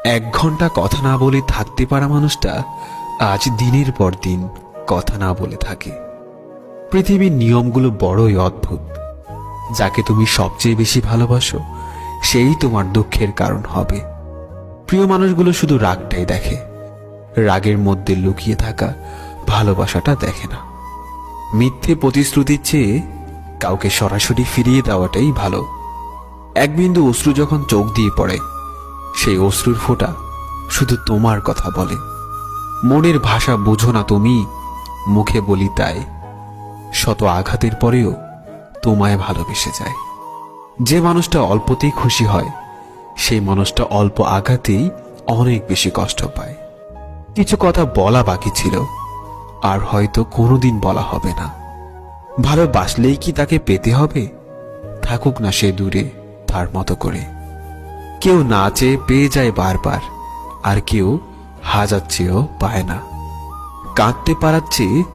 1 ঘন্টা কথা না বলে থাকতে পারা মানুষটা আজ দিনের পর দিন কথা না বলে থাকে। পৃথিবীর নিয়মগুলো বড়ই অদ্ভুত। যাকে তুমি সবচেয়ে বেশি ভালোবাসো সেই তোমার দুঃখের কারণ হবে। প্রিয় মানুষগুলো শুধু রাগটাই দেখে, রাগের মধ্যে লুকিয়ে থাকা ভালোবাসাটা দেখে না। মিথ্যে প্রতিশ্রুতির চেয়ে কাউকে সরাসরি ফিরিয়ে দেওয়াটাই ভালো। এক বিন্দু অশ্রু যখন চোখ দিয়ে পড়ে, সেই অশ্রুর ফোঁটা শুধু তোমার কথা বলে। মনের ভাষা বোঝো না তুমি, মুখে বলি তাই। শত আঘাতের পরেও তোমায় ভালোবেসে যায়। যে মানুষটা অল্পতেই খুশি হয়, সেই মানুষটা অল্প আঘাতেই অনেক বেশি কষ্ট পায়। কিছু কথা বলা বাকি ছিল, আর হয়তো কোনোদিন বলা হবে না। ভালোবাসলেই কি তাকে পেতে হবে? থাকুক না সে দূরে তার মতো করে। কেউ না চেয়ে পেয়ে যায় বারবার, আর কেউ হাজার চেয়েও পায় না। কাঁদতে পারার চেয়ে